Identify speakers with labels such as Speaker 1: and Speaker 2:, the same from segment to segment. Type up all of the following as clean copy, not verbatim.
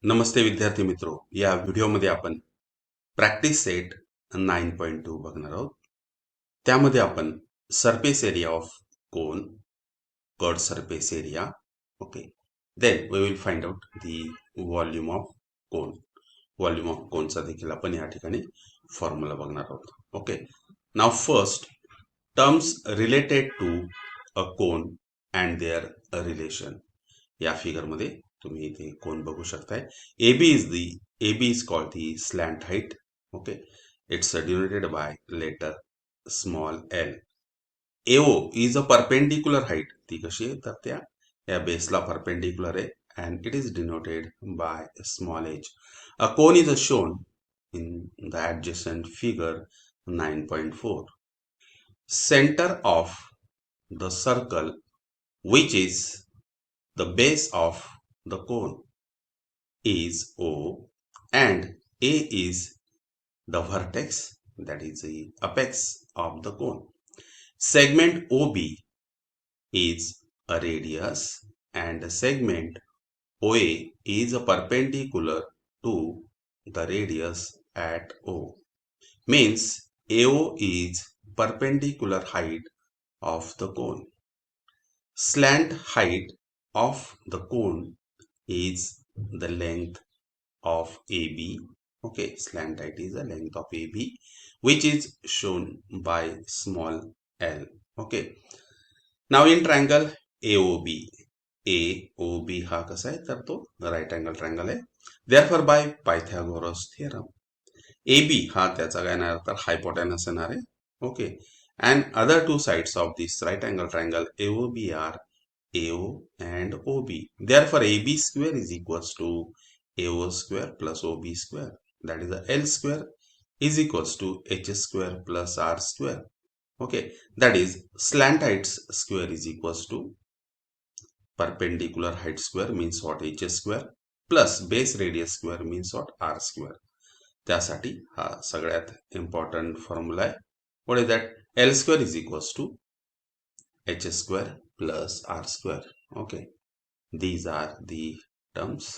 Speaker 1: नमस्ते विद्यार्थी मित्रो, या व्हिडिओमध्ये आपण प्रॅक्टिस सेट 9.2 बघणार आहोत. त्यामध्ये आपण surface area of cone, curved surface area, okay, then we will find out the volume of cone. Volume of कोनचा देखील आपण या ठिकाणी फॉर्म्युला बघणार आहोत. Okay, now first terms related to a cone and their relation. या figure मध्ये तुम्ही इथे कोण बघू शकताय. AB is called the slant height. Okay, it's denoted by letter small l. AO is a perpendicular height. ती कशी आहे तर त्या या बेसला परपेंडिक्युलर आहे and it is denoted by small h. A cone is shown in the adjacent figure 9.4. Center of the circle, which is the base of the cone, is O and A is the vertex, that is the apex of the cone. Segment OB is a radius and the segment OA is a perpendicular to the radius at O. Means AO is perpendicular height of the cone. Slant height of the cone is the length of AB. Okay, slant height is the length of AB, which is shown by small l. Okay, now in triangle AOB, AOB हा कसा आहे तर तो right angle triangle आहे. Therefore by Pythagoras theorem AB हा त्याचा काय येणार तर हायपोटेनस येणार आहे. Okay, and other two sides of this right angle triangle AOB are AO and OB. Therefore AB square is equals to AO square plus OB square, that is the L square is equals to H square plus R square. Okay, that is slant height square is equals to perpendicular height square means what H square plus base radius square means what R square. त्यासाठी हा सगळ्यात important formula आहे. What is that? L square is equals to H square plus R square. Okay, these are the terms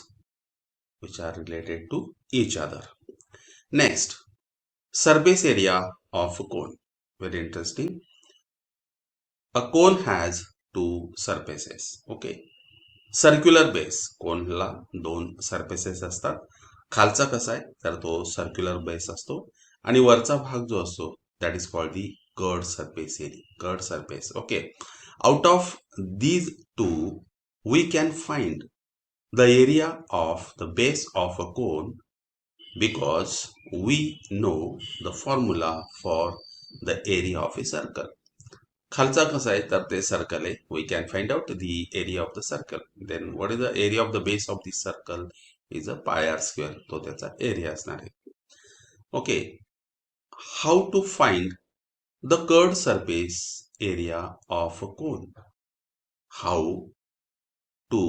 Speaker 1: which are related to each other. Next, surface area of a cone. Very interesting. A cone has two surfaces. Okay, circular base, कोनला दोन surfaces असतात. खालचा कसा आहे तर तो circular base असतो आणि वरचा भाग जो असतो that is called the curved surface area, curved surface. Okay, out of these two we can find the area of the base of a cone because we know the formula for the area of a circle. खालचा कसा आहे तर ते circle आहे. We can find out the area of the circle. Then what is the area of the base of this circle is a pi are square. तो त्याचा area असणार आहे. Okay, how to find the curved surface area of a cone. How to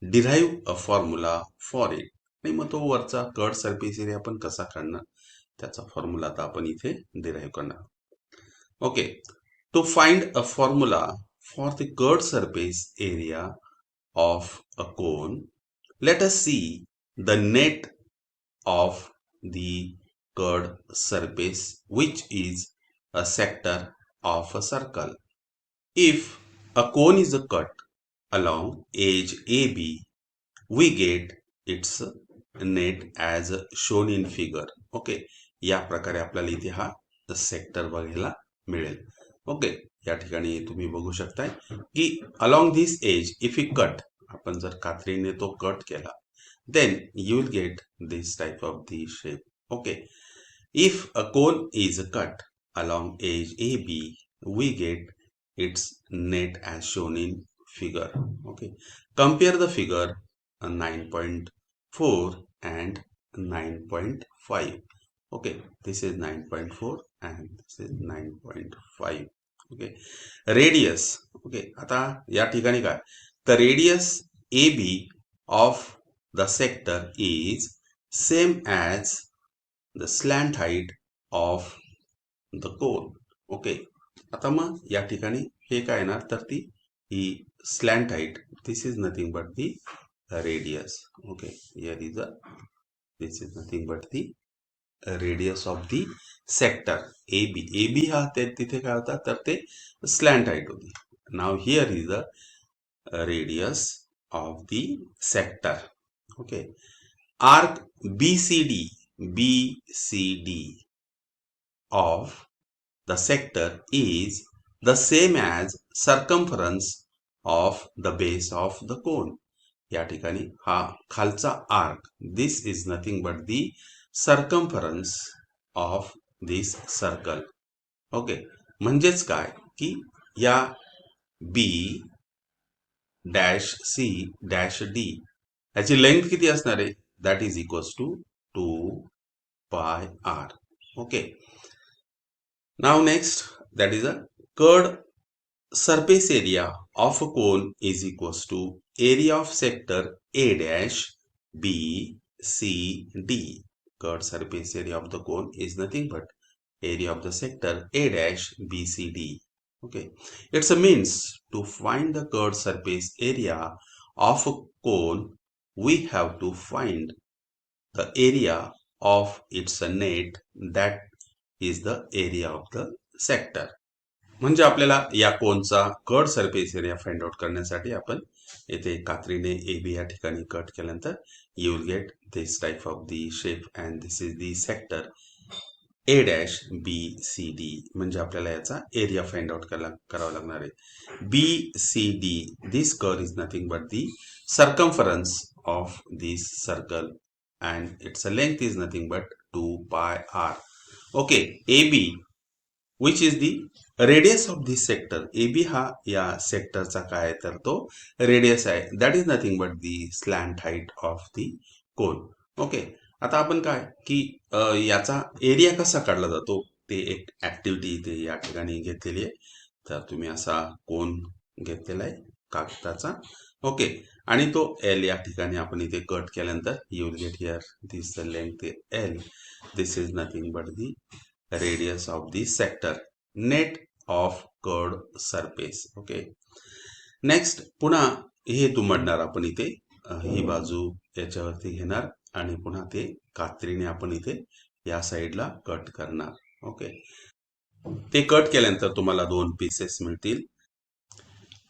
Speaker 1: derive a formula for it. आणि मग तो वरचा curd surface area आपण कसा काढणार त्याचा फॉर्म्युला आता आपण इथे डिराईव्ह करणार. Okay, to find a formula for the curved surface area of a cone, let us see the net of the curved surface, which is a sector of a circle. If a cone is cut along edge AB, we get its net as shown in figure. Okay, या प्रकारे आपल्याला इथे हा sector बघायला मिळेल. Okay, या ठिकाणी तुम्ही बघू शकताय की along this edge if you cut, आपण जर कात्रीने तो कट केला then you will get this type of the shape. Okay, if a cone is cut along edge A B we get its net as shown in figure. Okay, compare the figure 9.4 and 9.5. Okay, this is 9.4 and this is 9.5. Okay, radius. Okay, आता या ठिकाणी काय तर radius a b of the sector is same as the slant height of the cone. Okay, आता मग या ठिकाणी हे काय येणार तर ती ही slant height, this is nothing but the radius. Okay, here is this is nothing but the radius of the sector AB. AB हा तिथे काय होता तर ते slant height होती. Now here is the radius of the sector. Okay, arc BCD of the sector is the same as circumference of the base of the cone. या ठिकाणी हा खालचा arc, this is nothing but the circumference of this circle. Okay, म्हणजेच काय की या B dash C dash D याची length किती असणार आहे, that is equals to 2πr. Okay, now next that is a curved surface area of a cone is equals to area of sector A dash B C D. Curved surface area of the cone is nothing but area of the sector A dash B C D. Okay, it's a means to find the curved surface area of a cone. We have to find the area of its net, that is the area of the sector. म्हणजे आपल्याला या कोनचा curd surface area find out करण्यासाठी आपण येथे कात्रीने A B या ठिकाणी cut केल्यानंतर you will get this type of the shape and this is the sector A dash B C D. म्हणजे आपल्याला याचा एरिया फाइंड आउट करावा लागणार आहे. B C D, this curve is nothing but the circumference of this circle and its length is nothing but 2πr. Okay, A B which is the radius of this sector. A B हा या सेक्टरचा काय आहे तर तो radius आहे, that is nothing but the slant height of the cone. Okay, आता आपण काय की याचा एरिया कसा काढला जातो ते एक ऍक्टिव्हिटी इथे या ठिकाणी घेतलेली आहे. तर तुम्ही असा कोन घेतलेला आहे कागदाचा. ओके, आणि तो एल या ठिकाणी आपण इथे कट केल्यानंतर you will get here this the length L. This is nothing but the radius of the sector net of curved surface. Okay, next पुन्हा हे दुमडणार आपण इथे ही बाजू याच्यावरती घेणार आणि पुन्हा ते कात्रीने आपण इथे या साईडला कट करणार. ओके, ते कट केल्यानंतर तुम्हाला 2 पीसेस मिळतील.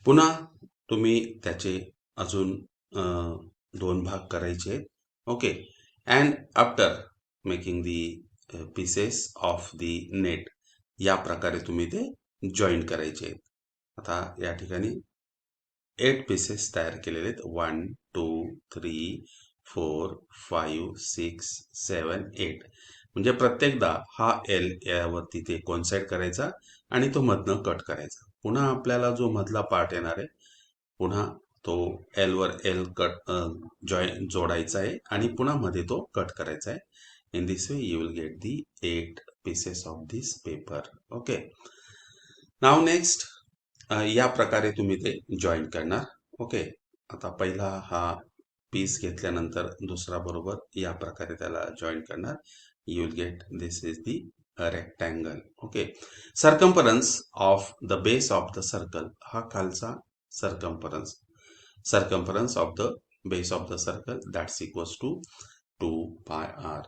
Speaker 1: पुन्हा तुम्ही त्याचे अजून 2 भाग करायचे. Okay, and after making the pieces of the net या प्रकारे तुम्ही ते जॉईन करायचे आहेत. आता या ठिकाणी 8 पीसेस तयार केलेले आहेत. 1 2 3 4 5 6 7 8. म्हणजे प्रत्येकदा हा एल यावरती ते कोइन्साइड करायचा आणि तो मधनं कट करायचा. पुन्हा आपल्याला जो मधला पार्ट येणार आहे पुन्हा तो एल वर एल कट जोडायचा आहे आणि पुन्हा मध्ये तो कट करायचा आहे. In this way you will get the 8 pieces of this paper. Okay, now next या प्रकारे तुम्ही ते जॉईन करणार. ओके, आता पहिला हा पीस घेतल्यानंतर दुसरा बरोबर या प्रकारे त्याला जॉईन करणार. You will get this is the rectangle. Okay, circumference of the base of the circle, हा खालचा circumference of the base of the circle, that's equals to 2πr.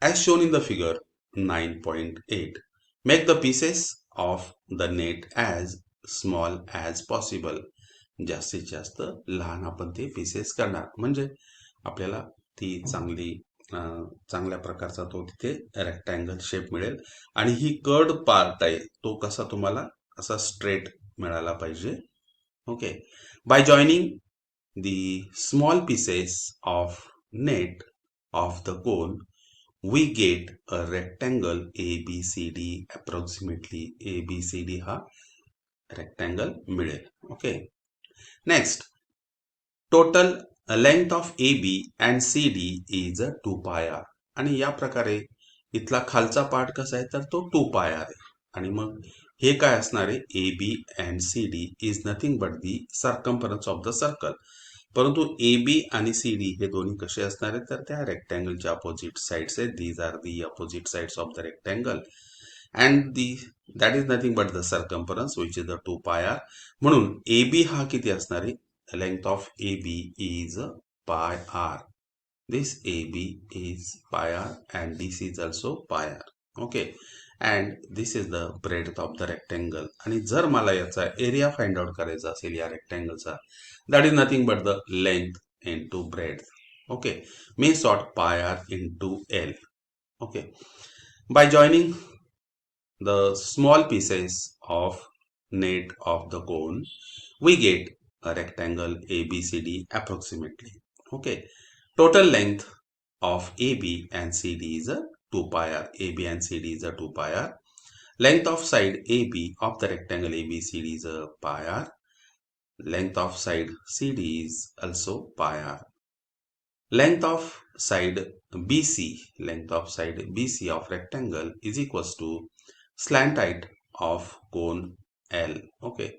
Speaker 1: As shown in the figure 9.8, make the pieces of the net as small as possible. जास्तीत जास्त लहान आपण ते pieces करणार म्हणजे आपल्याला ती चांगल्या प्रकारचा तो तिथे रेक्टँगल शेप मिळेल. आणि ही कर्ड पार्ट आहे तो कसा तुम्हाला असा स्ट्रेट मिळाला पाहिजे. Okay, by joining the small pieces of net of the cone we get a rectangle ABCD. approximately ABCD हा rectangle मिळेल. Okay, next total length of AB and CD is 2πr. आणि या प्रकारे इथला खालचा पार्ट कसा आहे तर तो 2πr आहे. आणि मग हे काय असणार आहे, AB and CD is nothing but the circumference of the circle. परंतु ए बी आणि सी डी हे दोन्ही कसे असणार आहेत तर त्या रेक्टँगलच्या अपोजिट साइड्स आहेत. These are the opposite sides of the rectangle and that is nothing but the circumference which is the 2πr. म्हणून ए बी हा किती असणार आहे length of AB is pi r. This AB is pi r and this is also pi r. Okay. And this is the breadth of the rectangle. आणि जर मला याचा area find out करायचा असेल या रेक्टँगलचा, that is nothing but the length into breadth. Okay. Means what? Pi r into L. Okay. By joining the small pieces of net of the cone, we get a rectangle ABCD approximately. Okay. Total length of AB and CD is a 2 pi r. AB and CD is a 2 pi r. Length of side AB of the rectangle ABCD is a pi r. Length of side CD is also pi r. Length of side BC of rectangle is equals to slant height of cone L. Okay.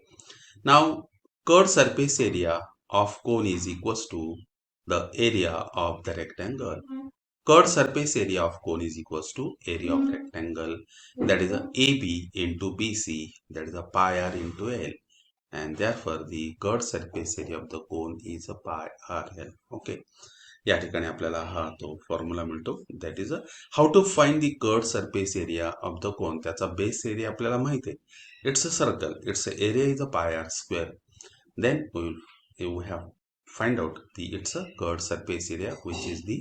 Speaker 1: Now, curved surface area of cone is equals to the area of the rectangle. Curved surface area of cone is equals to area of rectangle, that is a AB into BC, that is a pi r into L, and therefore the curved surface area of the cone is a pi r L. Okay. या ठिकाणी आपल्याला हा तो formula मिळतो, that is a how to find the curved surface area of the cone. त्याचा base area आपल्याला माहिती आहे, it's a circle, its area is a pi are square. Then we have find out the its a curved surface area which is the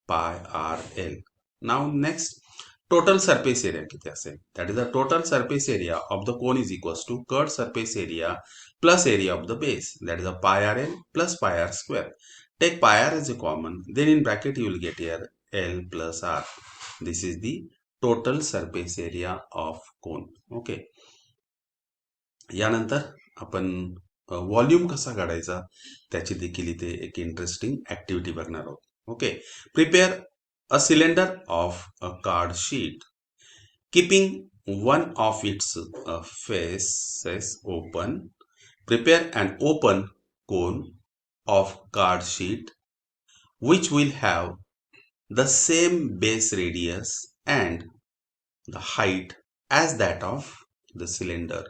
Speaker 1: pi are L. Now next, total surface area किती असेल, that is the total surface area of the cone is equals to curved surface area plus area of the base, that is a pi r l plus pi r square. Take pi r as a common, then in bracket you will get here L plus R. This is the total surface area of cone. Okay. यानंतर आपण volume कसा काढायचा त्याची देखील इथे एक interesting activity बघणार आहोत. Okay. Prepare a cylinder of a card sheet keeping one of its faces open. Prepare an open cone of card sheet which will have the same base radius and the height as that of the cylinder.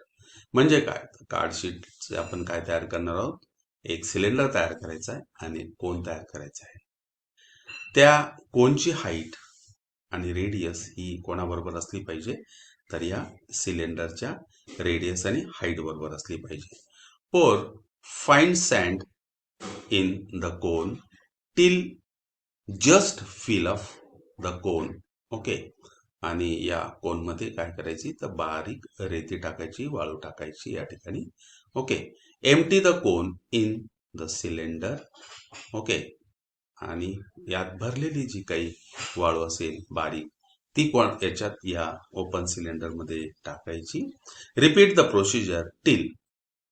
Speaker 1: म्हणजे काय, card sheet आपण काय तयार करणार आहोत, एक cylinder तयार करायचा आहे आणि कोन तयार करायचा आहे. त्या कोनची हाईट आणि रेडियस ही कोणाबरोबर असली पाहिजे, तर या सिलेंडरच्या रेडियस आणि हाईट बरोबर असली पाहिजे. Or find sand in the cone till just fill up the cone. Okay. आणि या कोन मध्ये काय करायची, तर बारीक रेती टाकायची, वाळू टाकायची या ठिकाणी. Okay. Empty the cone in the cylinder. Okay. आणि यात भरलेली जी काही वाळू असेल बारीक, ती याच्यात या ओपन सिलेंडर मध्ये टाकायची. Repeat the procedure till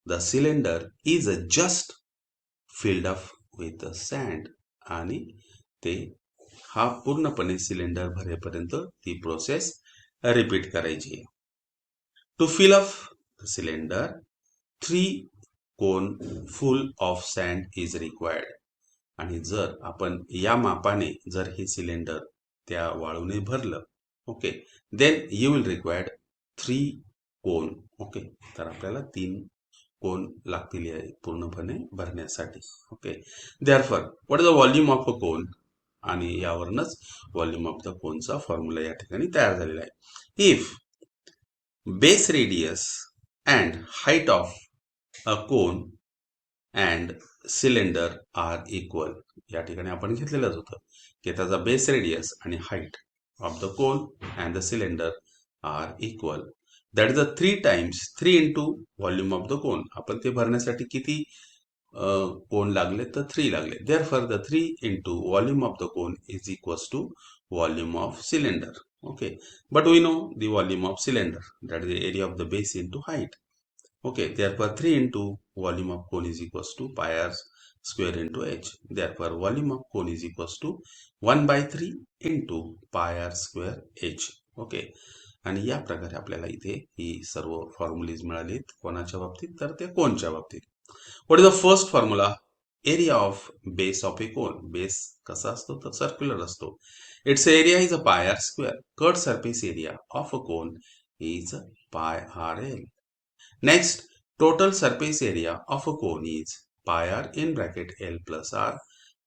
Speaker 1: the cylinder is just filled up with sand. आणि ते हा पूर्णपणे सिलेंडर भरेपर्यंत ती प्रोसेस रिपीट करायची. To fill up the cylinder 3 cone full of sand is required. आणि जर आपण या मापाने जर हे सिलेंडर त्या वाळूने भरलं, okay, then you will required 3 cone. Okay. तर आपल्याला 3 कोन लागतील पूर्णपणे भरण्यासाठी. Okay. Therefore what is the volume of a cone, आणि यावरूनच व्हॉल्यूम ऑफ द कोनचा फॉर्म्युला या ठिकाणी तयार झालेला आहे. If base radius and height of a cone and cylinder are equal. या ठिकाणी आपण घेतलेलंच होतं की त्याचा बेस रेडियस आणि height of the cone and the cylinder are equal. That is a 3 times 3 into volume of the cone. आपण ते भरण्यासाठी किती कोन लागले, तर 3 लागले. Therefore the 3 into volume of the cone is equals to volume of cylinder. Okay. But we know the volume of cylinder, that is the area of the base into height. Okay. Therefore 3 into volume of cone is equals to pi are square into H. Therefore volume of cone is equals to 1/3 into pi are square H. Okay. आणि या प्रकारे आपल्याला इथे ही सर्व formulas मिळालीत. कोणाच्या बाबतीत, तर ते कोनच्या बाबतीत. What is the first formula, area of base of A cone. Base कसा असतो, तर सर्क्युलर असतो. It's area is a pi are square. Curved surface area of a cone is pi R L. Next, total surface area of a cone is pi r in bracket L plus R,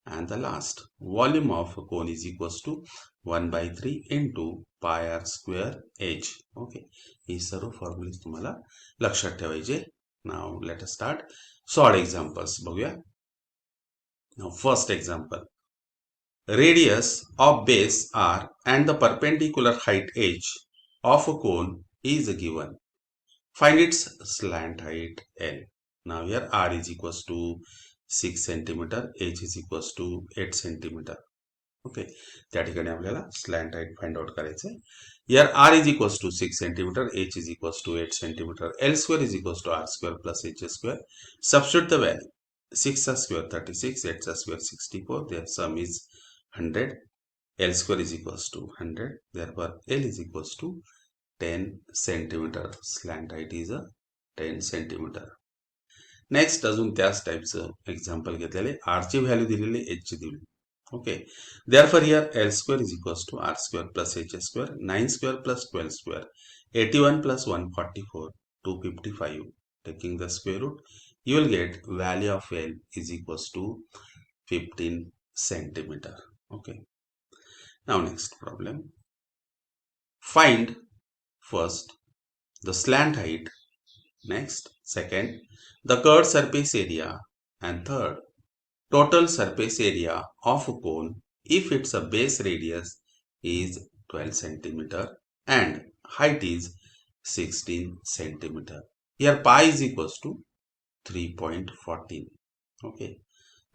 Speaker 1: and the last volume of a cone is equals to 1 by 3 into pi r square h. Okay, ही सर्व फॉर्म्युले तुम्हाला लक्षात ठेवायचे. Now let us start solid examples. बघूया. Now first example, radius of base r and the perpendicular height h of a cone is given. Find its slant height L. Now here r is equals to 6 centimeter, h is equals to 8 centimeter. Okay, त्या ठिकाणी आपल्याला slant height find out करायचं आहे. Here r is equals to 6 centimeter, h is equals to 8 centimeter, L square is equals to r square plus h square. Substitute the value. 6 square 36, 8 square 64. Their sum is 100. L square is equals to 100. Therefore, L is equals to 10 centimeter. Slant height is a 10 centimeter. Next अजून त्याच टाईपचं example घेतलेले. Are ची value दिलेली, H ची दिलेली. Okay, therefore here L square is equals to R square plus H square, 9 square plus 12 square, 81 plus 144, 255. Taking the square root, you will get value of L is equals to 15 centimeter. Okay. Now next problem. Find first the slant height, next second the curved surface area, and third total surface area of a cone if its a base radius is 12 centimeter and height is 16 centimeter. Here pi is equals to 3.14. Okay,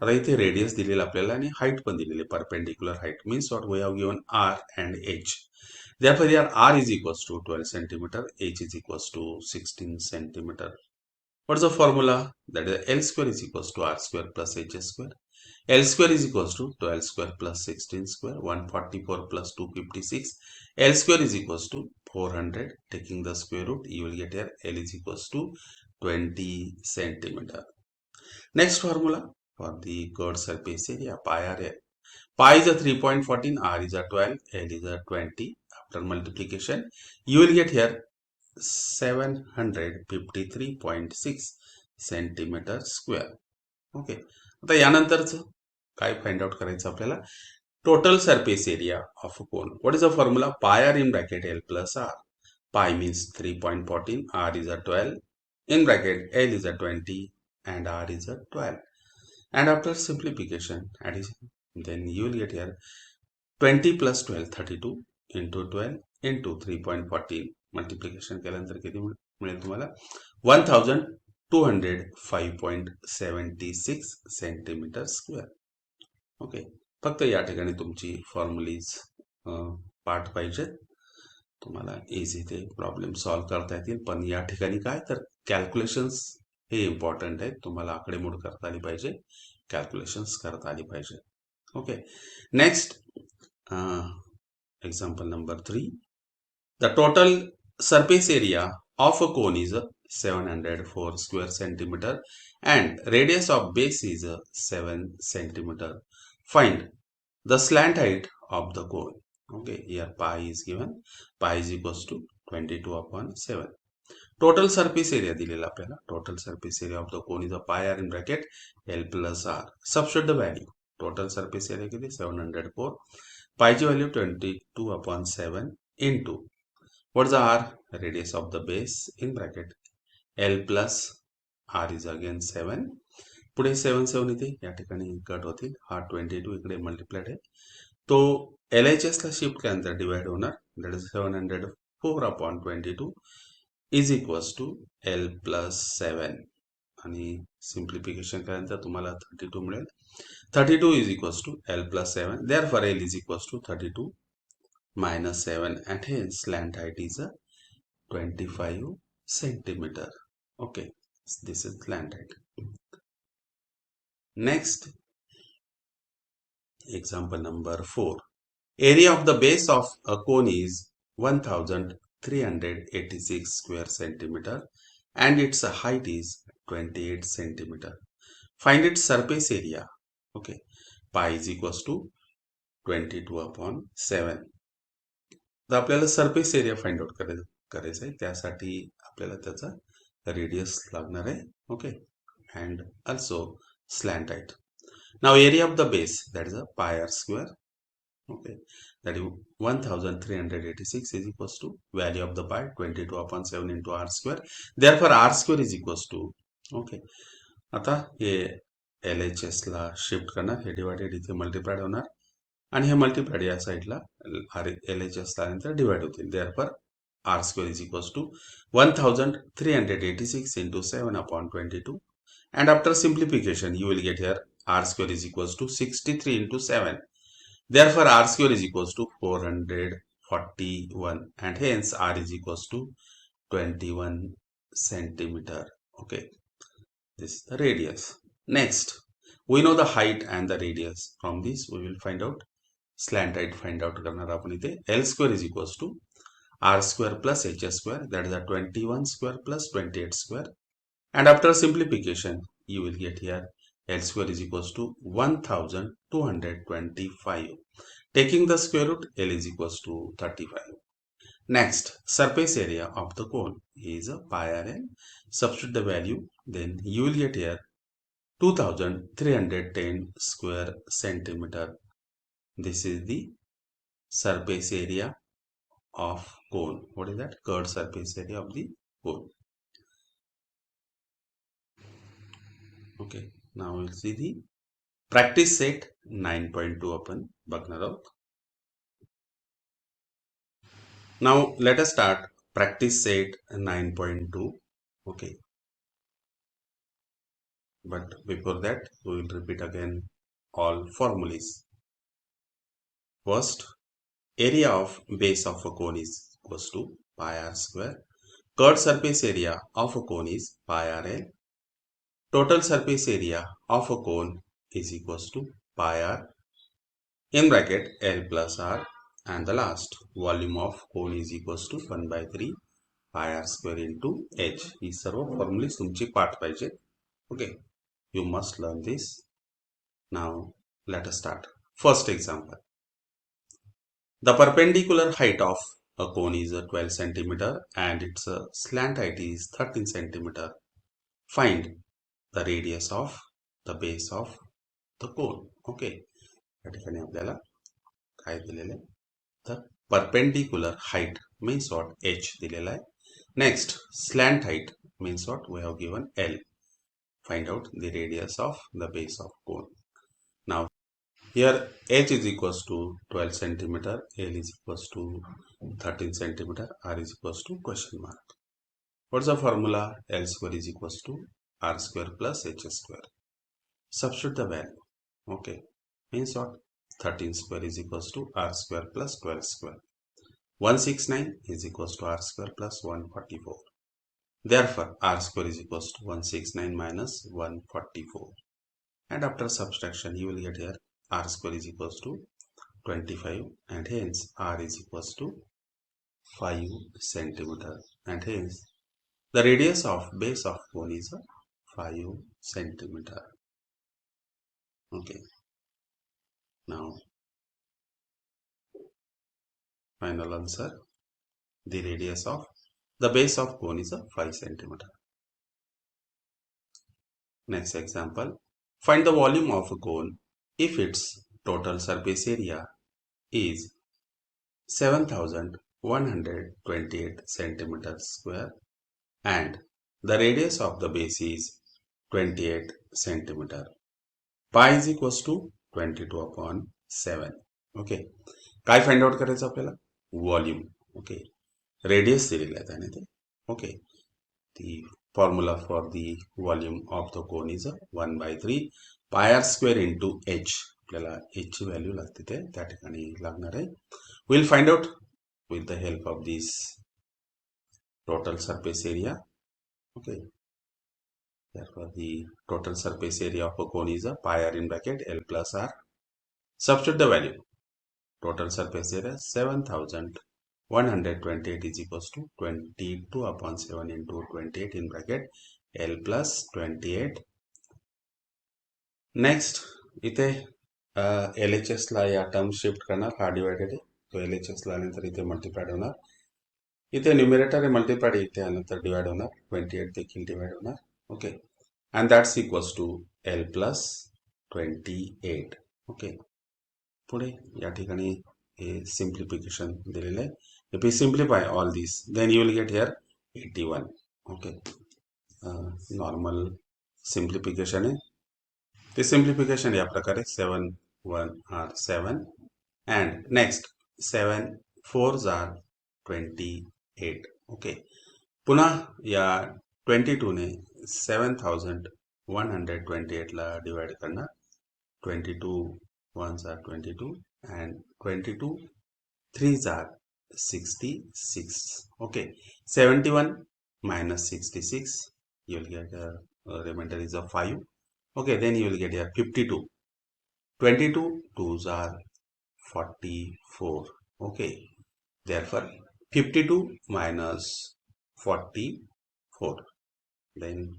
Speaker 1: आता इथे radius दिलेला आपल्याला आणि height पण दिलेली, perpendicular height means what we have given r and h. Therefore here r is equals to 12 centimeter, h is equals to 16 centimeter. What is the formula? That is L square is equals to r square plus h square. L square is equals to 12 square plus 16 square, 144 plus 256. L square is equals to 400. Taking the square root, you will get here L is equals to 20 centimeter. Next formula for the curved surface area, pi r. Pi is a 3.14, r is a 12, L is a 20. After multiplication, you will get here 753.6 centimetre square. Okay, आता यानंतरचं काय find out करायचं आपल्याला? Total surface area of a cone. What is the formula? Pi R in bracket L plus R. Pi means 3.14, R is a 12, in bracket L is a 20 and R is a 12. And after simplification, addition, then you will get here 20 plus 12, 32 into 12 into 3.14. Multiplication केल्यानंतर किती मिळेल तुम्हाला? 1205.76 centimetre square. Okay, फक्त या ठिकाणी तुमची फॉर्म्युलीज पाठ पाहिजेत. तुम्हाला इझी ते प्रॉब्लेम सॉल्व्ह करता येतील. पण या ठिकाणी काय तर कॅल्क्युलेशन्स हे इम्पॉर्टंट आहेत. तुम्हाला आकडेमोड करता आली पाहिजे, कॅल्क्युलेशन्स करता आली पाहिजे. Okay, next example number 3. The total surface area of a cone is 704 square centimeter and radius of base is 7 centimeter. Find the slant height of the cone. Okay, here pi is given. Pi is equals to 22/7. Total surface area दिलेला आपल्याला. Total surface area of the cone is a pi r in bracket L plus R. Substitute the value. Total surface area किती? 704. Pi ची value 22/7 into what is the r? Radius of the base in bracket L plus R is again 7. पुढे 7 7 इथे या ठिकाणी cut होतील. हा 22 इकडे multiplied आहे. तो LHS ला शिफ्ट केल्यानंतर डिवाइड होणार. That is 704/22 is equals to L plus 7 आणि सिम्प्लिफिकेशन केल्यानंतर तुम्हाला 32 मिळेल. 32 is equals to L plus 7. Therefore, L is equals to 32 minus 7 and hence slant height is a 25 centimeter. Okay, this is slant height. Next, example number 4. Area of the base of a cone is 1386 square centimeter and its height is 28 centimeter. Find its surface area. Okay, pi is equals to 22/7. तर आपल्याला surface area find out करायचा आहे. त्यासाठी आपल्याला त्याचा radius लागणार आहे. Okay, and also slant height. Now area of the base, that is a pi r square. Okay, that is 1386 is equals to value of the pi 22 upon 7 into r square. Therefore r square is equals to, okay, आता हे LHS ला shift करणार, हे divided इथे multiplied होणार आणि हे multiplied या साइडला LHS ला नंतर divide होतील. Therefore r square is equals to 1386 into 7 upon 22, and after simplification you will get here r square is equals to 63 into 7. Therefore r square is equals to 441, and hence r is equals to 21 centimeter. Okay, this is the radius. Next, we know the height and the radius. From this we will find out slant height. Find out करणार आपण इथे. L square is equals to r square plus h square, that is a 21 square plus 28 square, and after simplification you will get here L square is equals to 1225. Taking the square root, L is equals to 35. Next, surface area of the cone is a pi r l. Substitute the value, then you will get here 2310 square centimeter. This is the surface area of cone. What is that? Curved surface area of the cone. Okay, now we'll see the practice set 9.2 आपण बघणार आहोत. Now let us start practice set 9.2. Okay, but before that we will repeat again all formulas. First, area of base of a cone is equals to pi r square. Curved surface area of a cone is pi r l. Total surface area of a cone is equals to pi r in bracket L plus r, and the last volume of cone is equals to 1 by 3 pi r square into h. He serve formulas तुमची पाठ पाहिजे. Okay, you must learn this. Now let us start. First example. The perpendicular height of a cone is 12 centimeter and its slant height is 13 centimeter. Find the radius of the base of the cone. Okay, या ठिकाणी आपल्याला काय दिलेलं आहे? The perpendicular height means what? h दिलेला आहे. Next, slant height means what? We have given L. Find out the radius of the base of cone. Now here h is equals to 12 centimeter, L is equals to 13 centimeter, r is equals to question mark. What's the formula? L square is equals to r square plus h square. Substitute the value. Okay, means what? 13 square is equals to r square plus 12 square. 169 is equals to r square plus 144. Therefore r square is equals to 169 minus 144. And after subtraction you will get here r square is equals to 25, and hence r is equals to 5 centimeter, and hence the radius of base of cone is 5 centimeter. Okay, now final answer, the radius of the base of cone is 5 centimeter. Next example, find the volume of a cone if its total surface area is 7128 centimeters square and the radius of the base is 28 centimeter. Pi is equals to 22 upon 7. Okay, काय find out करायचं आपल्याला? Volume. Okay, radius दिलेला आहे त्याने ते. Okay, the formula for the volume of the cone is 1 by 3 pi r square into h. आपल्याला h ची value लागते ते त्या ठिकाणी लागणार आहे. Will find out with the help of this total surface area. Okay, therefore the total surface area of a cone is pi r in bracket L plus r. Substitute the value. Total surface area 7128 is equals to 22 upon 7 into 28 in bracket L plus 28. Next, इथे LHS ला या term shift करणार, हा divided आहे तो LHS ला आल्यानंतर इथे multiplied होणार, इथे न्यूमरेटर आहे मल्टिप्लाइड, इथे आल्यानंतर डिवाइड होणार, 28 देखील डिवाइड होणार. Okay, and that's equals to L plus 28. Okay, पुढे या ठिकाणी हे सिम्प्लिफिकेशन दिलेलं आहे. If you simplify all this then you will get here 81. Okay, normal simplification आहे. ते सिम्प्लिफिकेशन या प्रकारे 7 1 are 7 and next 7 4s are 28. Okay, पुन्हा या 22 ने 7128 ला डिवाइड करणार. 22 1s are 22 and 22 3s are 66. Okay, 71 minus 66, you will get a remainder is a 5. Okay, then you will get here 52. 22 2s are 44. Okay, therefore 52 minus 44, then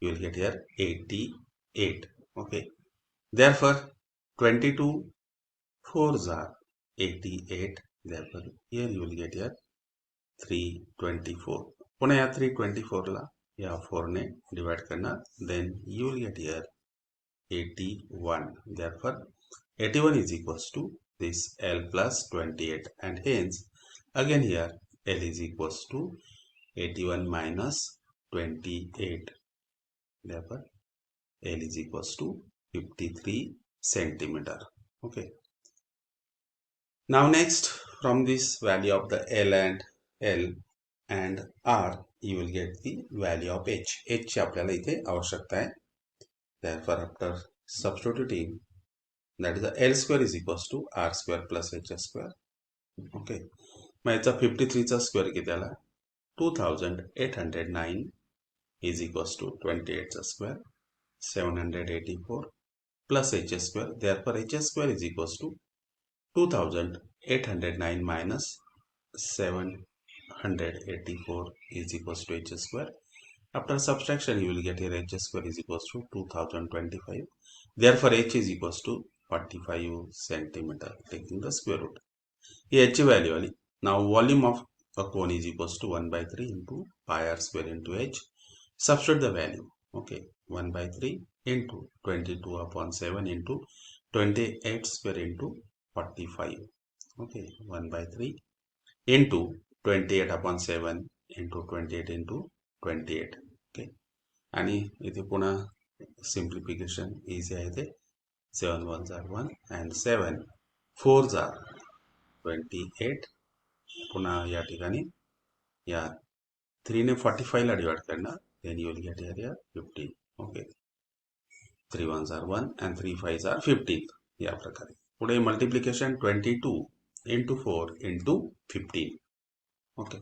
Speaker 1: you will get here 88. Okay, therefore 22 4s are 88. Therefore here you will get here 324. पुन्हा या 324 ला या 4 ने divide करना, then you will get here 81. Therefore 81 is equals to this L plus 28, and hence again here L is equals to 81 minus 28. Therefore L is equals to 53 centimeter. Okay, now next, from this value of the L and R, you will get the value of H. H ची आपल्याला इथे आवश्यकता आहे. Therefore after substituting, that is the L square is equals to R square plus H square. Okay, मग याचा 53 चा square किती आला? 2809 is equals to 28 चा square 784 plus H square. Therefore H square is equals to 2809 minus 784 is equals to H square. After subtraction, you will get here H square is equals to 2025. Therefore H is equals to 45 centimeter, taking the square root. Here H value आली. Now volume of a cone is equals to 1 by 3 into pi r square into H. Substitute the value. Okay, 1 by 3 into 22 upon 7 into 28 square into 45. Okay, 1 by 3 into 28 upon 7 into 28 into 28. Okay, आणि इथे पुन्हा simplification easy आहे. ते 7 1s are 1 and 7 4s are 28. पुन्हा या ठिकाणी या 3 ने 45 ला डिवाइड करणार, then you will get here 15. Okay, 3 1s are 1 and 3 5s are 15. या प्रकारे पुढे multiplication 22 into 4 into 15. Okay,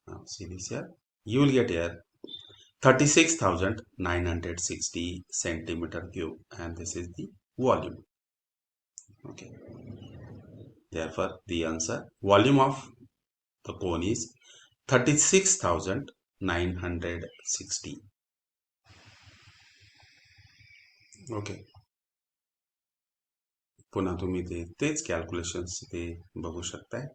Speaker 1: now see this here, you will get here 36,960 centimeter cube, and this is the volume. Okay, therefore the answer volume of the cone is 36,960. Okay, पुन्हा तुम्ही तेच calculations ते बघू शकताय.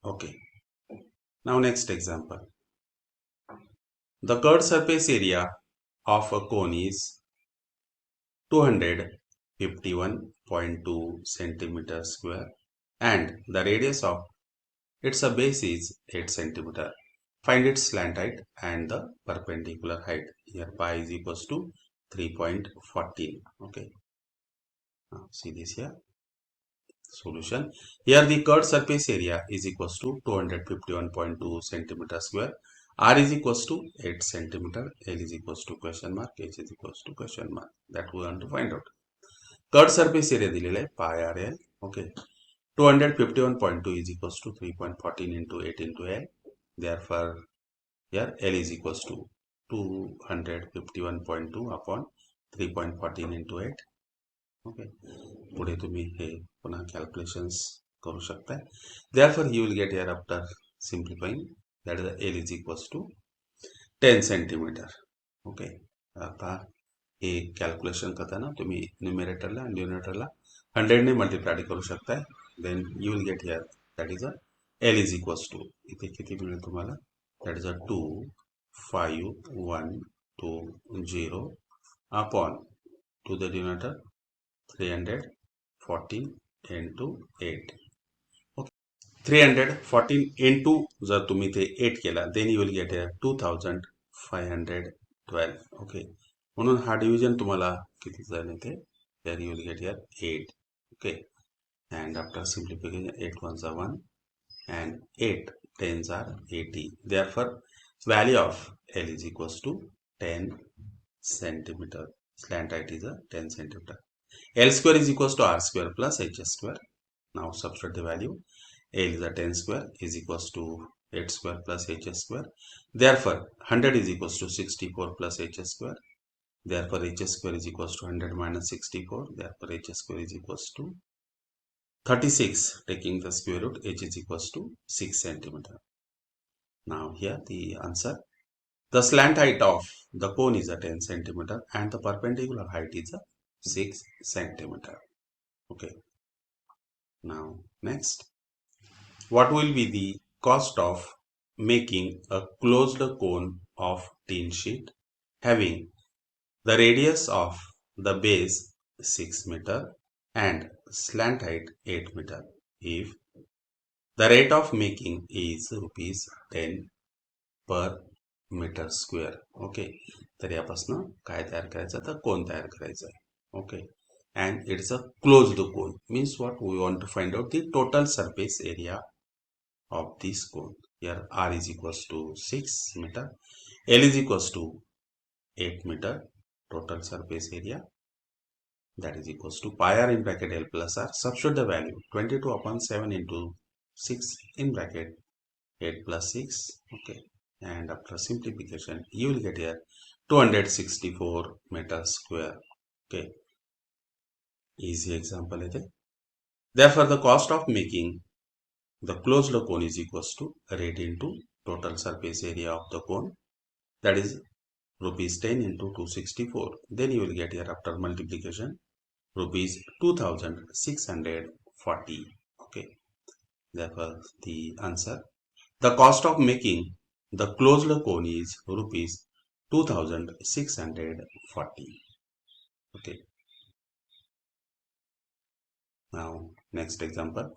Speaker 1: Okay, now next example. The curved surface area of a cone is 251.2 centimeter square and the radius of its base is 8 centimeter. Find its slant height and the perpendicular height. Here pi is equals to 3.14. Okay, now see this here. Solution. Here the curved surface area is equals to 251.2 centimeter square. R is equals to 8 centimeter. L is equals to question mark. H is equals to question mark. That we want to find out. Curved surface area दिलेला आहे pi r l. Okay, 251.2 is equals to 3.14 into 8 into L. Therefore here L is equals to 251.2 upon 3.14 into 8. Okay, पुढे तुम्ही हे पुन्हा calculations करू शकताय. Therefore you will get here after simplifying, that is L is equals to 10 centimeter. Okay, आता हे calculation करताना तुम्ही न्यूमरेटरला आणि डिनोमिनेटरला 100 ने मल्टिप्लाय करू शकताय. then you will get here that is a L is equals to इथे किती मिळेल तुम्हाला that is a 2 5 1 2 0 upon to the denominator 314 into 8. Okay. 314 into जर तुम्ही ते 8 केला then you will get here 2512. okay. म्हणून हा डिव्हिजन तुम्हाला किती झाले ते there you will get here 8. okay. And after simplification 8 ones are 1 and 8 tens are 80. Therefore value of L is equals to 10 centimeter. Slant height is a 10 centimeter. L square is equals to R square plus H square. Now substitute the value. L is a 10 square is equals to 8 square plus H square. Therefore 100 is equals to 64 plus H square. Therefore H square is equals to 100 minus 64. Therefore H square is equals to 36. Taking the square root, H is equals to 6 centimeter. Now here the answer. The slant height of the cone is a 10 centimeter and the perpendicular height is a 6 centimeter. Okay. Now next. What will be the cost of making a closed cone of tin sheet having the radius of the base 6 meter and slant height 8 meter if the rate of making is rupees 10 per meter square. okay. तर यापासून काय तयार करायचं तर कोन तयार करायचं आहे. okay. And it's a closed cone means what we want to find out the total surface area of this cone. Here R is equals to 6 meter, L is equals to 8 meter, total surface area that is equals to pi r in bracket L plus R. Substitute the value 22 upon 7 into 6 in bracket 8 plus 6. okay. And after simplification you will get here 264 meter square. okay. Easy example is it. Therefore the cost of making the closed cone is equals to rate into total surface area of the cone, that is rupees 10 into 264. Then you will get here after multiplication rupees 2640. okay. Therefore the answer, the cost of making the closed cone is rupees 2640. okay. Now next example.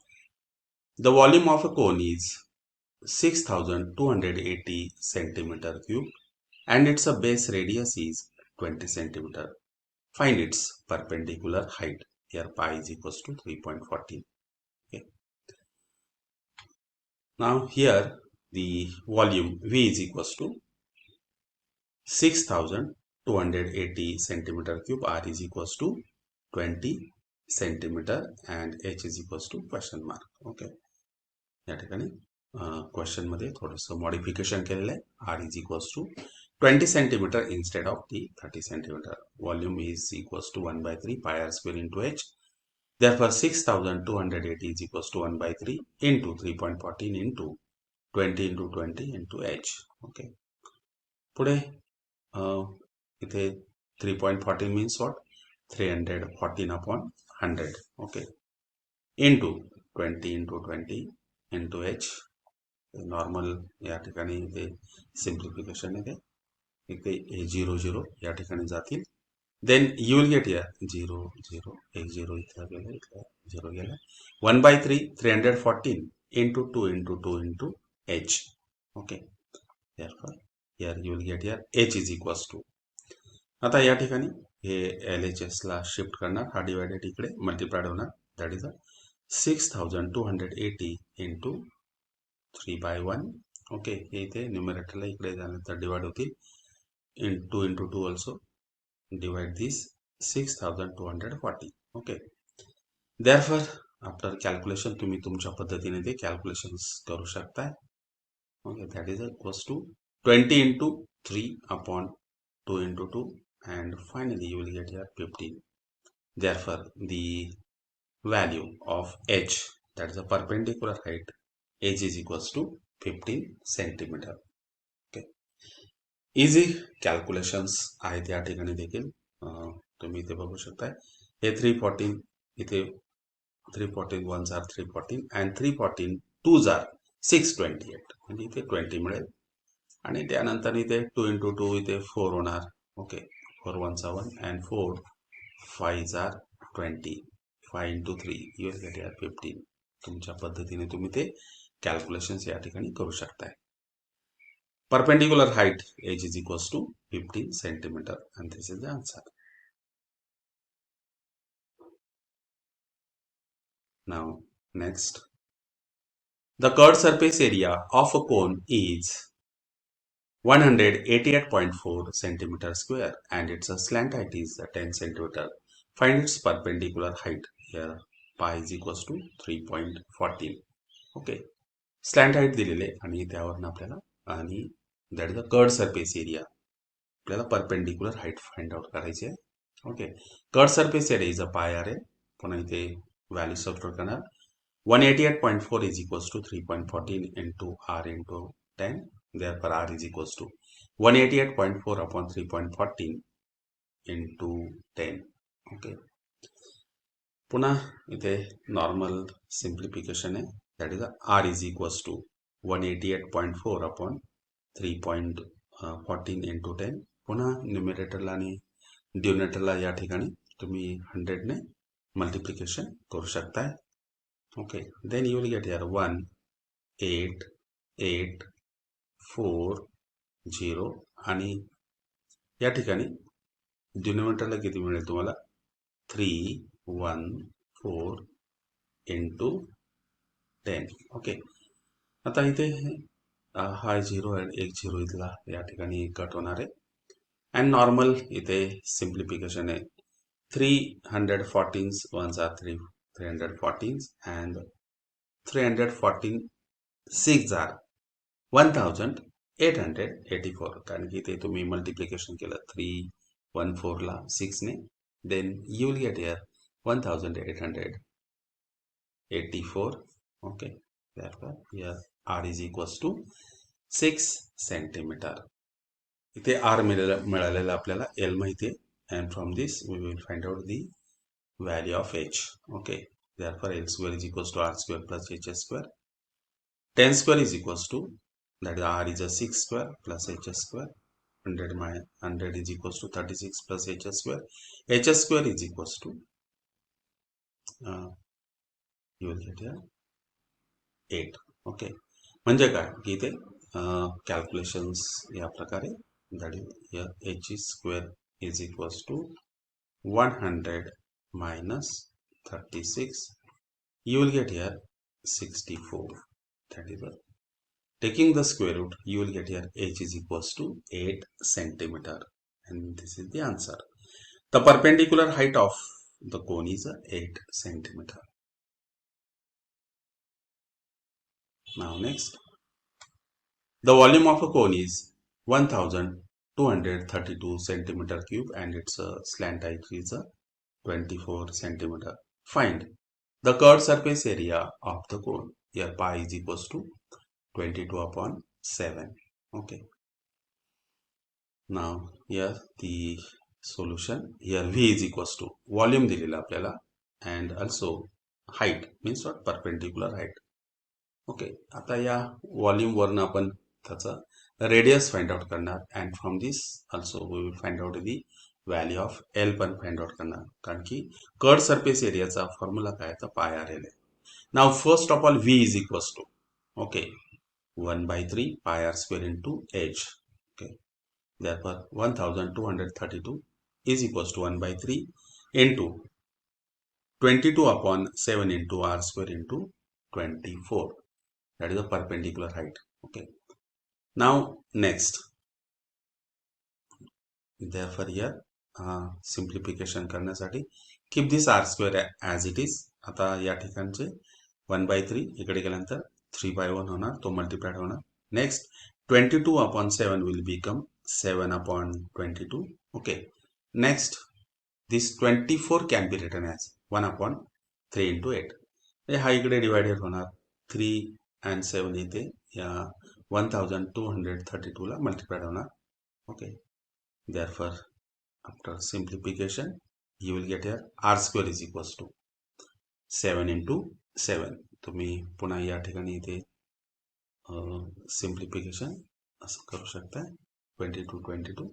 Speaker 1: The volume of a cone is 6280 centimeter cube and its a base radius is 20 centimeter. Find its perpendicular height. Here pi is equals to 3.14. okay. Now here the volume V is equals to 6280 centimeter cube, R is equals to 20 centimeter and H is equals to question mark. okay. या ठिकाणी question मध्ये थोडंसं modification केलेलं आहे. R is equals to 20 centimetre instead of the 30 centimetre. Volume is equals to 1/3 pi r square into h. Therefore 6280 is equals to 1/3 into 3.14 into 20 into 20 into h. okay. पुढे इथे 3.14 means what 314 upon 100. okay. into 20 into 20 into h. Normal या ठिकाणी ते simplification आहे ते 0 0 या ठिकाणी जातील. Then you will get here 0 0 एक 0 इथला गेला, इथला 0 गेला. 1/3 314 into 2 into 2 into h. okay. therefore here you will get here h is equals to, आता या ठिकाणी हे LHS ला शिफ्ट करणार, हा डिवाइडेड इकडे मल्टिप्लाइड होणार, दॅट इज 6280 into 3/1. okay. हे इथे न्यूमरेटरला इकडे झाल्यानंतर डिवाइड होतील. 2 into 2 also divide this 6240. okay. therefore after calculation तुम्ही तुमच्या पद्धतीने ते कॅल्क्युलेशन्स करू शकताय. okay. that is equals to 20 into 3 upon 2 into 2 and finally you will get here 15. therefore the value of h, that is a perpendicular height, h is equals to 15 centimeter. okay. Easy calculations आहेत या ठिकाणी देखील तुम्ही इथे बघू शकताय. हे 314 इथे 314 ones are 314 and 314 twos are 628 म्हणजे इथे 20 मिळेल आणि त्यानंतर इथे 2 into 2 इथे 4 होणार. Okay, 4 ones are 1 and 4 5s are 20. 5 into 3 you will get here 15. तुमच्या पद्धतीने तुम्ही ते कॅल्क्युलेशन्स या ठिकाणी करू शकताय. Perpendicular height h is equals to 15 centimeter and this is the answer. Now next, the curved surface area of a cone is 188.4 centimeter square and its slant height is 10 centimeter. Find its perpendicular height. Here pi is equals to 3.14. Okay, slant height दिलेले आणि त्यावरून आपल्याला आणि that is the curved surface area आपल्याला perpendicular height find out करायची आहे. Okay, curved surface area is a pi r. पुन्हा इथे व्हॅल्यू सबस्टिट्यूट करणार. 188.4 is equals to 3.14 into r into 10. Therefore r is equals to 188.4 upon 3.14 into 10. Okay, पुन्हा इथे normal simplification आहे. That is r is equals to 188.4 upon 3.14 into 10. पुन्हा न्यूमरेटरला आणि डिनोमिनेटरला या ठिकाणी तुम्ही 100 ने मल्टिप्लिकेशन करू शकताय. Okay, then you will get here 1 8 8 4 0 आणि या ठिकाणी डिनोमिनेटरला किती मिळेल तुम्हाला 3 1 4 into 10. ओके, आता इथे हा 0 आणि एक 0 इथला या ठिकाणी कट होणार आहे अँड नॉर्मल इथे सिम्प्लिफिकेशन आहे. 314 ones are 314 and 314 6 are 1884. कारण की इथे तुम्ही मल्टिप्लिकेशन केलं 314 ला 6 ने, then you will get here 1884. Okay, therefore here r is equals to 6 centimeter. इथे r मिळालेला आपल्याला l माहिती आहे and from this we will find out the value of h. Okay, therefore l square is equals to r square plus h square. 10 square is equals to, that is r is a 6 square plus h square. 100 is equals to 36 plus h square. H square is equals to you will get here 8. Okay, म्हणजे काय की इथे calculations या प्रकारे, that is h square is equals to 100 minus 36. You will get here 64. That is it. Taking the square root, you will get here h is equals to 8 centimeter. And this is the answer. The perpendicular height of the cone is 8 centimeter. Now next, the volume of a cone is 1232 centimeter cube and its slant height is 24 centimeter. Find the curved surface area of the cone. Here pi is equals to 22 upon 7. Okay. Now here the solution. Here v is equals to volume दिलेला आपल्याला and also height means what, perpendicular height. Okay, आता या volume वरून आपण त्याचा radius find out करणार and from this also we will find out the value of l पण find out करणार, कारण की कर्ड सरफेस एरियाचा फॉर्म्युला काय तर पाय आर एल आहे. Now first of all v is equals to, okay, 1/3 pi are square into h. Okay, therefore 1232 is equals to 1/3 into 22 upon 7 into r square into 24. That is the perpendicular height. Okay, now next, therefore here simplification करण्यासाठी keep this r square as it is. आता या ठिकाणचे 1/3 इकडे गेल्यानंतर 3/1 होणार, तो multiplied होणार. Next 22 upon 7 will become 7 upon 22. Okay, next this 24 can be written as 1 upon 3 into 8. हा इकडे डिवाइडेड होणार, 3 and 7 इथे या 1232 ला मल्टिप्लाइड होणार. Okay, therefore after simplification you will get here r square is equals to 7 into 7. तुम्ही पुन्हा या ठिकाणी इथे सिम्प्लिफिकेशन असं करू शकता. 22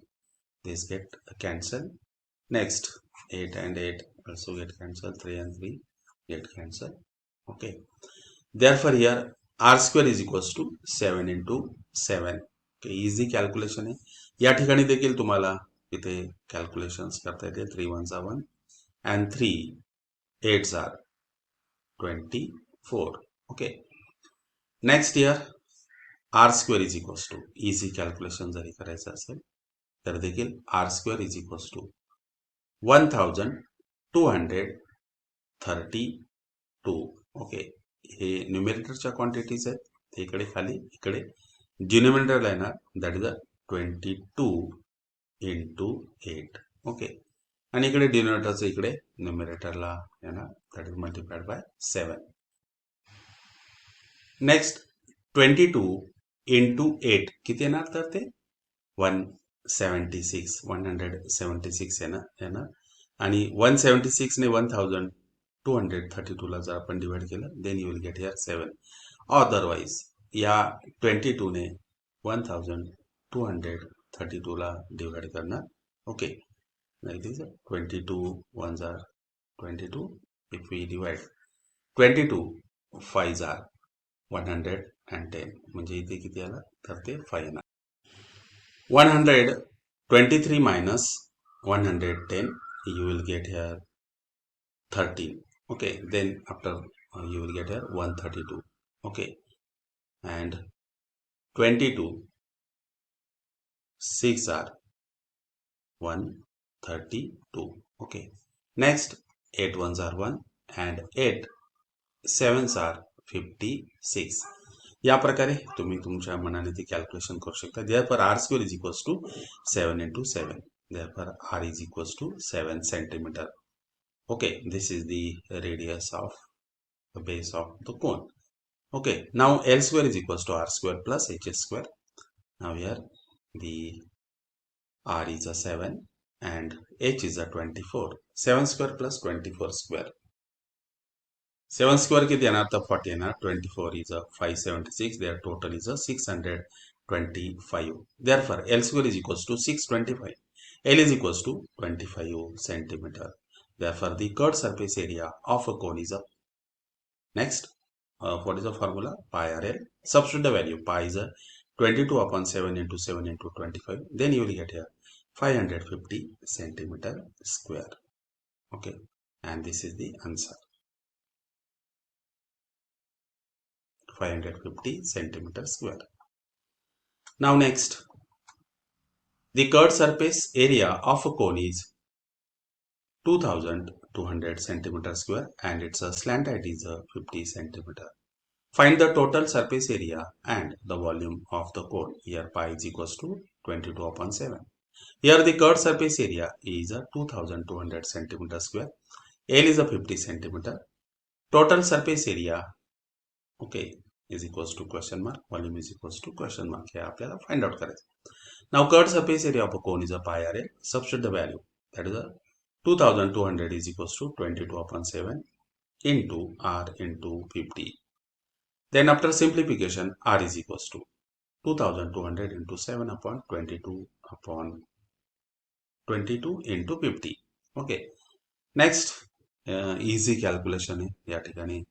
Speaker 1: this get cancel. Next 8 and 8 also get cancel. 3 and 3 get cancel. Okay, therefore here r square is equals to 7 into 7. Okay, easy calculation आहे. या ठिकाणी देखील तुम्हाला इथे कॅल्क्युलेशन्स करता येते. 3 1s are 1 and 3 8s are 24. Okay, next here r square is equals to easy calculation जरी करायचं असेल तर देखील r square is equals to 1232. Okay, हे न्यूमेरेटरच्या क्वांटिटीज आहेत. ते इकडे खाली इकडे डिनोमिनेटरला येणार. That is 22 into 8. ओके, आणि इकडे डिनोमिनेटरचं इकडे न्यूमेरेटरला येणार. That is multiplied by 7. Next 22 into 8 किती येणार? तर ते 176 येणार. आणि 176 ने 1232 ला जर आपण डिवाइड केलं then you will get here 7. Otherwise या 22 ने 1232 ला डिवाइड करणार. Okay, like this 22 1s are 22. if we divide 22 5s are 110. म्हणजे इथे किती आला? तर ते 5 येणार. 123 minus 110 you will get here 13. Okay, then after you will get here 132. Okay, and 22 6 are 132. Okay, next 8 1s are 1 and 8 7s are 56. या प्रकारे तुम्ही तुमच्या मनाने ती कॅल्क्युलेशन करू शकता. therefore r square is equals to 7 into 7. therefore r is equals to 7 centimeter. Okay, this is the radius of the base of the cone. Okay, now L square is equals to r square plus h square. Now here the r is a 7 and h is a 24. 7 square plus 24 square. 7 square किती येणार? तर 40 येणार. 24 is a 576. Their total is a 625. Therefore L square is equals to 625. L is equals to 25 centimeter. Therefore the curved surface area of a cone is a. Next, what is the formula? Pi RL. Substitute the value. Pi is a 22 upon 7 into 7 into 25. Then you will get here 550 centimeter square. Okay, and this is the answer. 550 centimeter square. Now next, the curved surface area of a cone is 2200 centimeter square and its slant height is 50 centimeter. Find the total surface area and the volume of the cone. Here pi is equals to 22 upon 7. Here the curved surface area is 2200 centimeter square. L is 50 centimeter. Total surface area, okay, is equals to question mark. Volume is equals to question mark. हे आपल्याला find out करायचं. Now curved surface area of a cone is a pi RL. Substitute the value. That is 2200 is equals to 22 upon 7 into r into 50. Then after simplification, r is equals to 2200 into 7 upon 22 upon 22 into 50. Okay, next easy calculation आहे. या ठिकाणी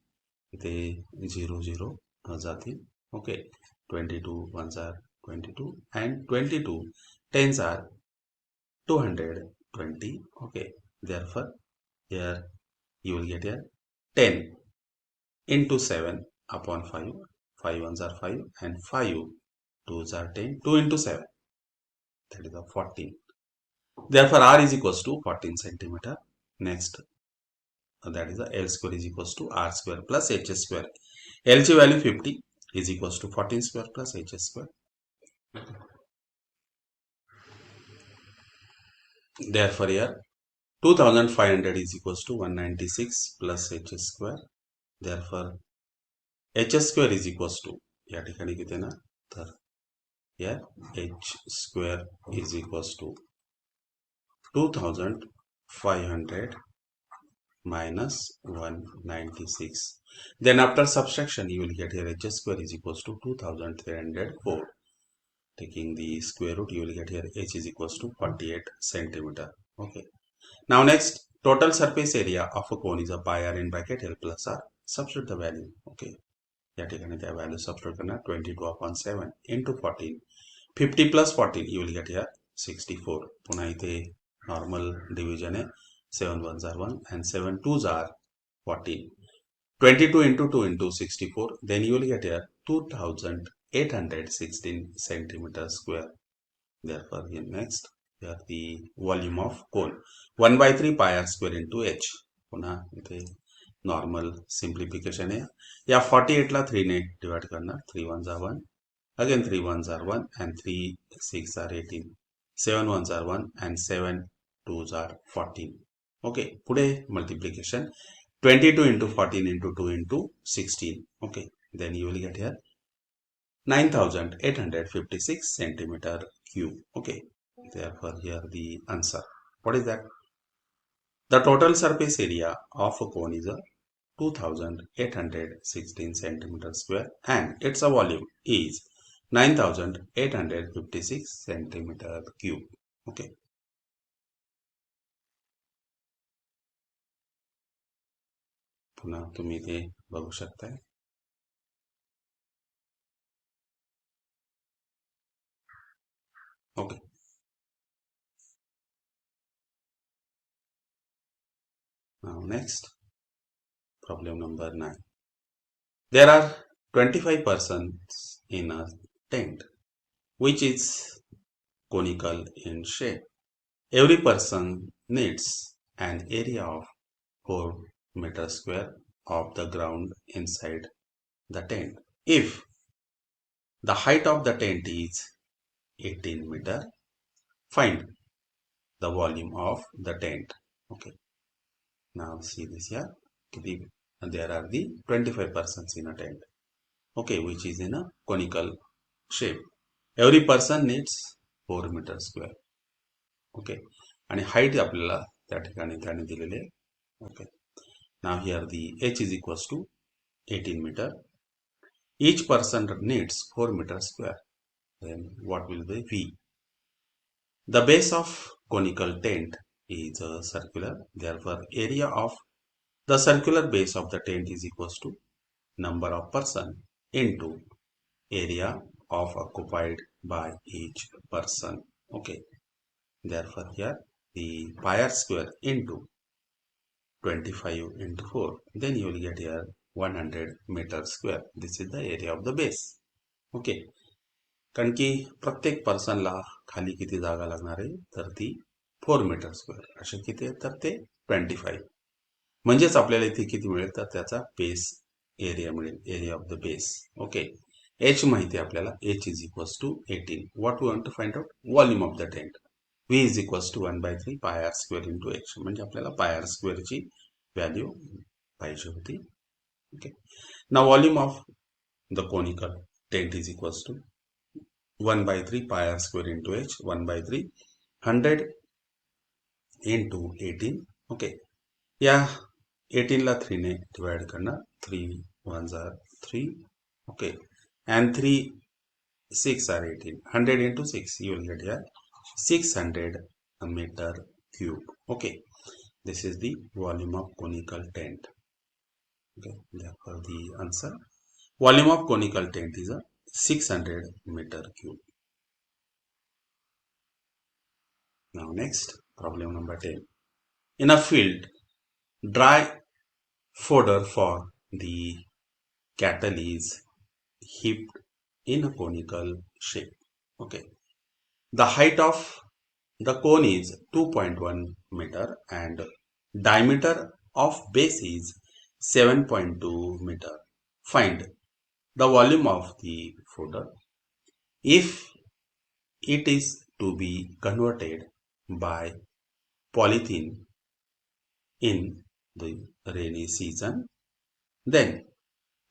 Speaker 1: इथे 0 0 जातील. Okay, 22 1s are 22 and 22 10s are 220. Okay, therefore here you will get here 10 into 7 upon 5. 5 1s are 5 and 5 2s are 10. 2 into 7, that is a 14. Therefore r is equals to 14 centimeter. Next, that is a L square is equals to r square plus h square. L ची value 50 is equals to 14 square plus h square. Therefore here 2500 is equals to 196 plus h square. Therefore h square is equals to, या ठिकाणी किती ना, तर here h square is equals to 2500 minus 196. Then after subtraction, you will get here h square is equals to 2304. Taking the square root, you will get here h is equals to 48 centimeter. Okay. Now next, total surface area of a cone is a pi r in bracket L plus r. Substitute the value. Okay. या ठिकाणी त्या value substitute करणार 22/7 into 14. 50 plus 14 you will get here 64. पुन्हा इथे normal division आहे. 7 1s are 1 and 7 2s are 14. 22 into 2 into 64. Then you will get here 2816 centimeter square. Therefore, here next, here the volume of cone 1 by 3 pi r square into h. पुन्हा इथे normal simplification आहे. या 48 ला 3 ने divide करणार. 3 1s are 1, again 3 1s are 1 and 3 6 are 18. 7 1s are 1 and 7 2s are 14. Okay, पुढे multiplication 22 into 14 into 2 into 16. Okay, then you will get here 9856 centimeter cube. Okay, therefore here the answer. What is that? The total surface area of a cone is a 2816 centimeter square and its volume is 9856 centimeter cube. Okay. पुन्हा तुम्ही ते बघू शकताय. Okay. Now next, problem number 9. There are 25 persons in a tent which is conical in shape. Every person needs an area of 4 meters square of the ground inside the tent. If the height of the tent is 18 meter, find the volume of the tent. Okay. Now see this here. There are the 25 persons in a tent. Okay, which is in a conical shape. Every person needs 4 meter square. Okay. आणि height आपल्याला त्या ठिकाणी त्याने दिलेले. Okay. Now here the h is equals to 18 meter. Each person needs 4 meter square. Then what will be V? The base of conical tent is circular. Therefore, area of the circular base of the tent is equals to number of person into area of occupied by each person. Okay. Therefore, here the pi r square into 25 into 4. Then you will get here 100 meter square. This is the area of the base. Okay. कारण की प्रत्येक पर्सनला खाली किती जागा लागणार आहे तर ती 4 मीटर स्क्वेअर. असे किती आहे तर ते 25. म्हणजेच आपल्याला इथे किती मिळेल तर त्याचा बेस एरिया मिळेल. Area of the base. Okay. H माहिती आहे आपल्याला. H is equals to 18. What we want to find out? Volume of the tent. V is equals to 1/3 pi are square into h. म्हणजे आपल्याला pi r स्क्वेअरची value पाहिजे होती. Okay. Now volume of the conical tent is equals to 1/3 pi r square into h. 1/3 100 into 18. Okay. या 18 ला 3 ने divide करणार. 3 1s are 3. Okay. And 3 6 are 18. 100 into 6 you will get here 600 meter cube. Okay. This is the volume of conical tent. Okay. Therefore the answer, volume of conical tent is a 600 meter cube. Now next, problem number 10. In a field, dry fodder for the cattle is heaped in a conical shape. Okay. The height of the cone is 2.1 meter and diameter of base is 7.2 meter. Find the volume of the fodder if it is to be converted by polythene in the rainy season. Then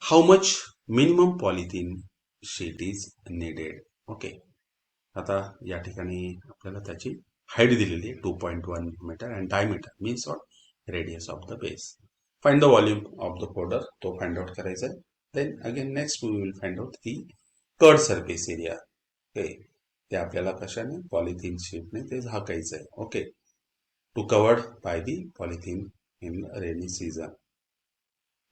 Speaker 1: how much minimum polythene sheet is needed? Okay. आता या ठिकाणी आपल्याला त्याची height दिलेली आहे 2.1 metre and diameter means what radius of the base. Find the volume of the powder, तो find out करायचा आहे. Then again next we will find out the curved surface area. Okay, ते आपल्याला कशाने पॉलिथिन शीटने ते झाकायचं आहे. Okay, to covered by the polythene in rainy season.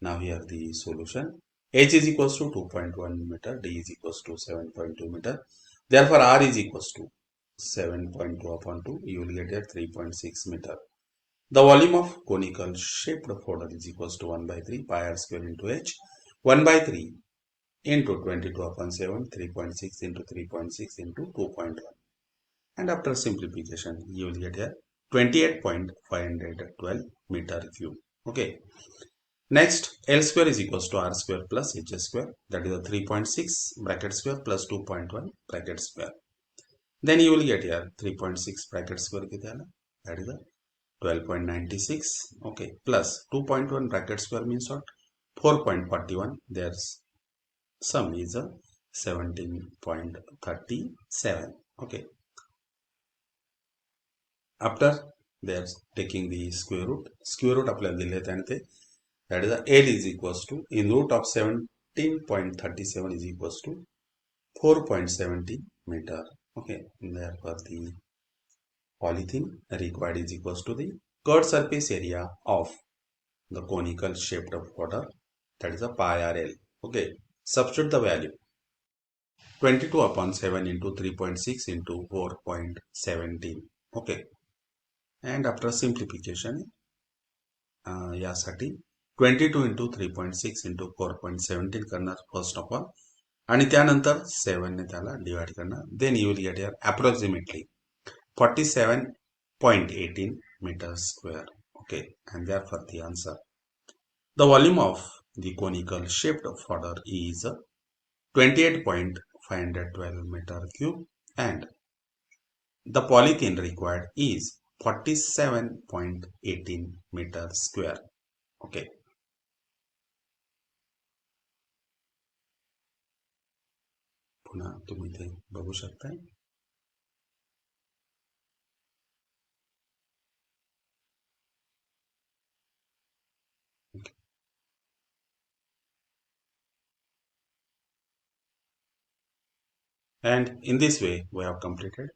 Speaker 1: Now here the solution. H is equals to 2.1 meter, D is equals to 7.2 meter. Therefore R is equals to 7.2 upon 2. You will get here 3.6 meter. The volume of conical shaped powder is equals to 1 by 3 pi r square into h. 1 by 3 into 22 upon 7, 3.6 into 3.6 into 2.1. And after simplification, you will get here 28.512 meter cube. Okay. Next, L square is equals to R square plus H square. That is a 3.6 bracket square plus 2.1 bracket square. Then you will get here 3.6 bracket square. That is a 12.96. Okay. Plus 2.1 bracket square means what? 4.41. There's sum is a 17.37. Okay. After they're taking the square root आपल्याला दिले ते, that is the L is equals to, in root of 17.37 is equals to 4.70 meter. Okay, and therefore the polythene required is equals to the curved surface area of the conical shaped powder, that is a pi RL. Okay, substitute the value 22 upon 7 into 3.6 into 4.17. Okay, and after simplification यासाठी 22 into 3.6 into 4.17 करणार first of all, आणि त्यानंतर 7 ने त्याला divide करणार. Then you will get here approximately 47.18 meter square. Okay, and therefore the answer, the volume of the conical shaped powder is 28.512 meter cube and the polythene required is 47.18 meter square. Okay. पुन्हा तुम्ही ते बघू शकता. And in this way we have completed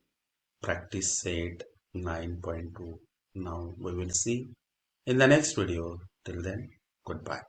Speaker 1: practice set 9.2. Now we will see in the next video. Till then, goodbye.